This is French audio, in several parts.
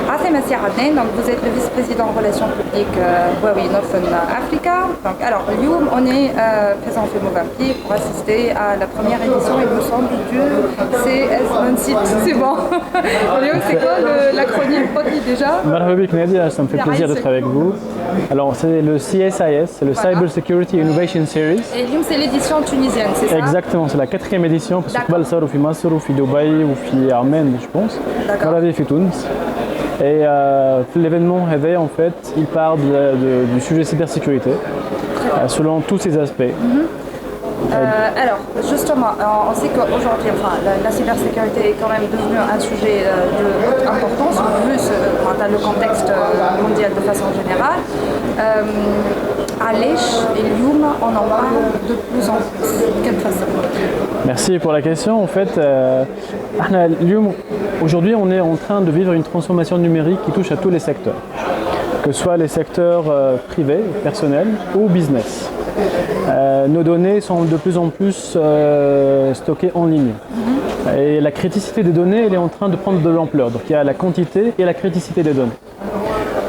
Assez merci Adnan. Donc vous êtes le vice-président en relations publiques Huawei Northern Africa. Donc alors Lyoum, on est présent au Vampire pour assister à la première édition, il me semble, du CS26. C'est bon. Lyoum, c'est quoi l'acronyme produit déjà? Marhaba bik Nadia, ça me fait plaisir d'être avec vous. Alors c'est le CSIS, c'est le Cyber Security Innovation Series. Et Lyoum, c'est l'édition tunisienne, c'est ça? Exactement, c'est la 4e édition. Parce que صار في مصر وفي دبي وفي عمان, je pense. Voilà, في تونس. Et l'événement Heavy, en fait, il parle du sujet cybersécurité selon tous ses aspects. Alors, justement, on sait qu'aujourd'hui, enfin, la cybersécurité est quand même devenue un sujet de haute importance, plus dans le contexte mondial de façon générale. À l'Èche et Lyoum, on en parle de plus en plus. De quelle façon? Merci pour la question. En fait, Lyoum, aujourd'hui, on est en train de vivre une transformation numérique qui touche à tous les secteurs, que ce soit les secteurs privés, personnels ou business. Nos données sont de plus en plus stockées en ligne. Et la criticité des données, elle est en train de prendre de l'ampleur. Donc il y a la quantité et la criticité des données.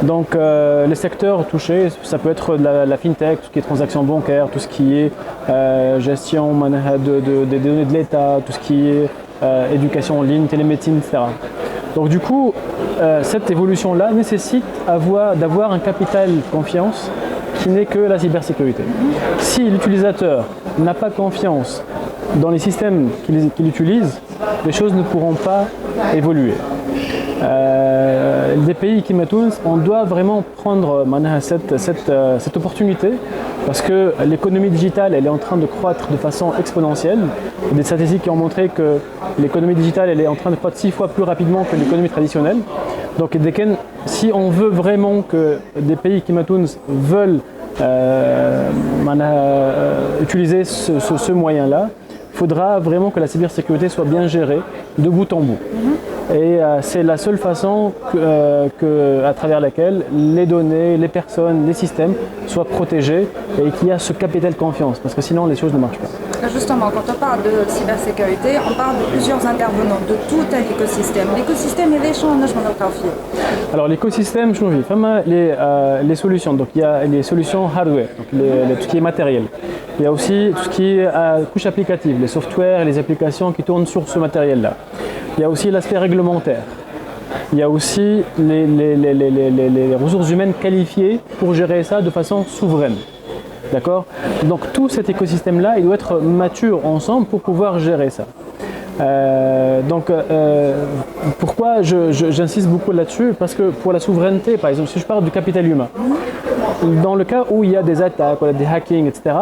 Donc les secteurs touchés, ça peut être la fintech, tout ce qui est transactions bancaires, tout ce qui est gestion des données de l'État, tout ce qui est éducation en ligne, télémédecine, etc. Donc du coup, cette évolution-là nécessite d'avoir un capital confiance qui n'est que la cybersécurité. Si l'utilisateur n'a pas confiance dans les systèmes qu'il utilise, les choses ne pourront pas évoluer. Des pays qui m'attendent, on doit vraiment prendre cette opportunité parce que l'économie digitale elle est en train de croître de façon exponentielle. Il y a des statistiques qui ont montré que l'économie digitale elle est en train de croître 6 fois plus rapidement que l'économie traditionnelle. Donc si on veut vraiment que des pays qui m'attendent veulent utiliser ce moyen-là, il faudra vraiment que la cybersécurité soit bien gérée de bout en bout. Et c'est la seule façon à travers laquelle les données, les personnes, les systèmes soient protégés et qu'il y a ce capital confiance, parce que sinon les choses ne marchent pas. Justement, quand on parle de cybersécurité, on parle de plusieurs intervenants, de tout un écosystème. L'écosystème est riche en ajouts. Alors l'écosystème, je trouve, les solutions. Donc il y a les solutions hardware, donc tout ce qui est matériel. Il y a aussi tout ce qui est couche applicative, les softwares, les applications qui tournent sur ce matériel-là. Il y a aussi l'aspect réglementaire. Il y a aussi les ressources humaines qualifiées pour gérer ça de façon souveraine. D'accord? Donc tout cet écosystème-là, il doit être mature ensemble pour pouvoir gérer ça. Pourquoi j'insiste beaucoup là-dessus? Parce que pour la souveraineté, par exemple, si je parle du capital humain, dans le cas où il y a des attaques, des hackings, etc.,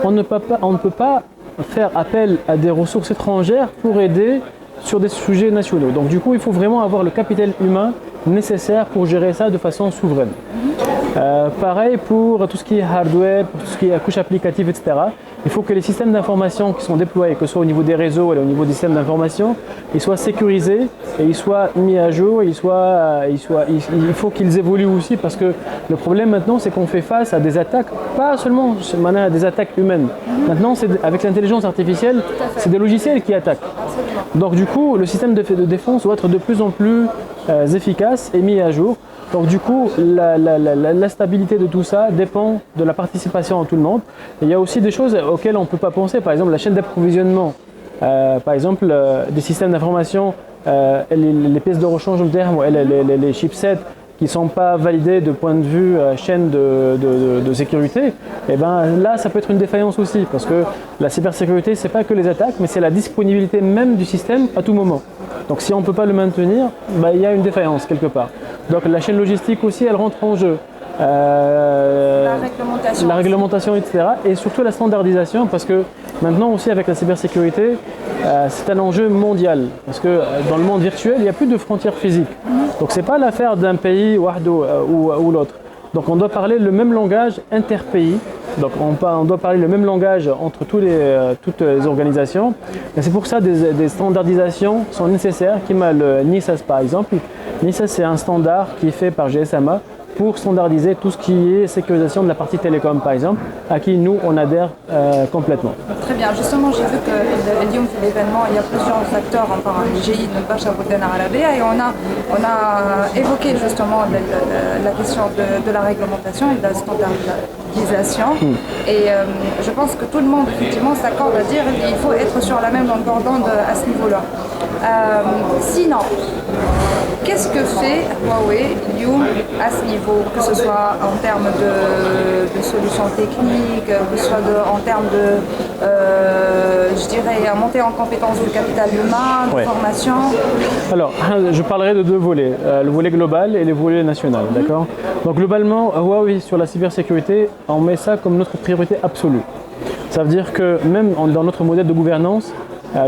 on ne peut pas faire appel à des ressources étrangères pour aider sur des sujets nationaux. Donc du coup, il faut vraiment avoir le capital humain nécessaire pour gérer ça de façon souveraine. Pareil pour tout ce qui est hardware, pour tout ce qui est couche applicative, etc. Il faut que les systèmes d'information qui sont déployés, que ce soit au niveau des réseaux et au niveau des systèmes d'information, ils soient sécurisés et ils soient mis à jour, il faut qu'ils évoluent aussi parce que le problème maintenant c'est qu'on fait face à des attaques, pas seulement à des attaques humaines. Maintenant, avec l'intelligence artificielle, c'est des logiciels qui attaquent. Donc du coup, le système de défense doit être de plus en plus efficace et mis à jour. Donc du coup, la stabilité de tout ça dépend de la participation de tout le monde. Et il y a aussi des choses auxquelles on ne peut pas penser, par exemple la chaîne d'approvisionnement, par exemple des systèmes d'information, les pièces de rechange, les chipsets qui ne sont pas validés de point de vue chaîne de sécurité, et ben là ça peut être une défaillance aussi, parce que la cybersécurité c'est pas que les attaques, mais c'est la disponibilité même du système à tout moment. Donc si on ne peut pas le maintenir, il y a une défaillance quelque part. Donc la chaîne logistique aussi elle rentre en jeu. La réglementation, etc. Et surtout la standardisation, parce que maintenant aussi avec la cybersécurité, c'est un enjeu mondial. Parce que dans le monde virtuel, il n'y a plus de frontières physiques. Donc c'est pas l'affaire d'un pays ou l'autre. Donc on doit parler le même langage interpays. Donc on doit parler le même langage entre toutes les organisations. Et c'est pour ça des standardisations sont nécessaires, qui m'a le NISAS par exemple. NISAS c'est un standard qui est fait par GSMA Mhm. pour standardiser tout ce qui est sécurisation de la partie télécom, par exemple, à qui nous, on adhère complètement. Très bien. Justement, j'ai vu que اليوم في l'événement, il y a plusieurs acteurs, enfin, les GI de Bacha Boudena Arabia, et on a évoqué justement la question de la réglementation et de la standardisation. Et je pense que tout le monde, effectivement, s'accorde à dire qu'il faut être sur la même longueur d'onde à ce niveau-là. Sinon, qu'est-ce que fait Huawei Lyoum à ce niveau, que ce soit en termes de solutions techniques, que ce soit en termes de, je dirais, montée en compétence du capital humain, de formation? Alors, je parlerai de deux volets, le volet global et le volet national, d'accord? Donc globalement, Huawei sur la cybersécurité, on met ça comme notre priorité absolue. Ça veut dire que même dans notre modèle de gouvernance,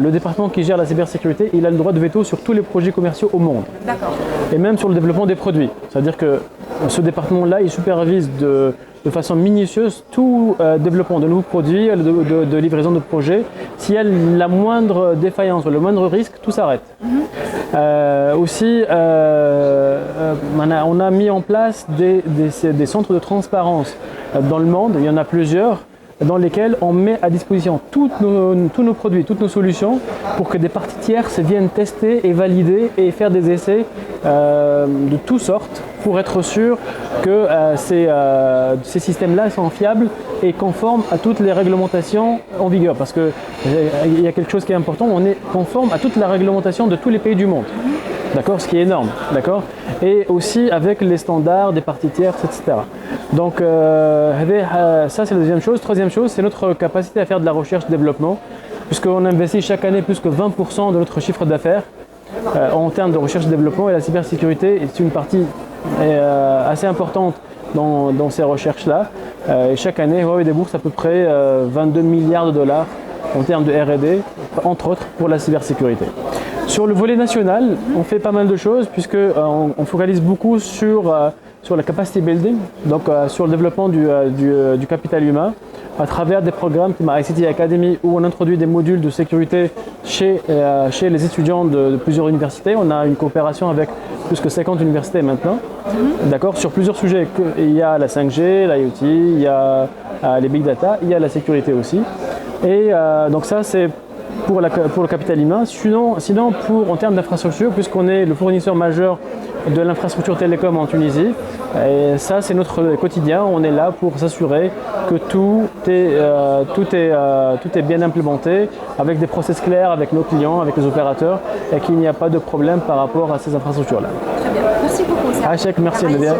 le département qui gère la cybersécurité, il a le droit de veto sur tous les projets commerciaux au monde. D'accord. Et même sur le développement des produits. C'est-à-dire que ce département-là, il supervise de façon minutieuse tout développement de nouveaux produits, de livraison de projets. S'il y a la moindre défaillance ou le moindre risque, tout s'arrête. Aussi, on a mis en place des centres de transparence dans le monde, il y en a plusieurs, dans lesquels on met à disposition tous nos produits, toutes nos solutions pour que des parties tierces viennent tester et valider et faire des essais de toutes sortes pour être sûr que ces systèmes-là sont fiables et conformes à toutes les réglementations en vigueur. Parce qu'il y a quelque chose qui est important, on est conforme à toute la réglementation de tous les pays du monde. D'accord, ce qui est énorme, d'accord, et aussi avec les standards des parties tierces, etc. Donc ça c'est la deuxième chose. Troisième chose, c'est notre capacité à faire de la recherche-développement, puisqu'on investit chaque année plus que 20% de notre chiffre d'affaires en termes de recherche-développement, et la cybersécurité est une partie assez importante dans ces recherches-là. Et chaque année, Huawei débourse à peu près 22 milliards de dollars en termes de R&D, entre autres pour la cybersécurité. Sur le volet national, on fait pas mal de choses puisqu'on focalise beaucoup sur la capacity building, donc sur le développement du capital humain, à travers des programmes comme ICT Academy où on introduit des modules de sécurité chez les étudiants de plusieurs universités. On a une coopération avec plus que 50 universités maintenant, d'accord, sur plusieurs sujets. Il y a la 5G, l'IoT, il y a les big data, il y a la sécurité aussi. Et donc ça c'est pour le capital humain. Sinon en termes d'infrastructure, puisqu'on est le fournisseur majeur de l'infrastructure télécom en Tunisie, et ça c'est notre quotidien, on est là pour s'assurer que tout est bien implémenté, avec des process clairs avec nos clients, avec les opérateurs, et qu'il n'y a pas de problème par rapport à ces infrastructures-là. Très bien, merci beaucoup. Achek, merci Nadia.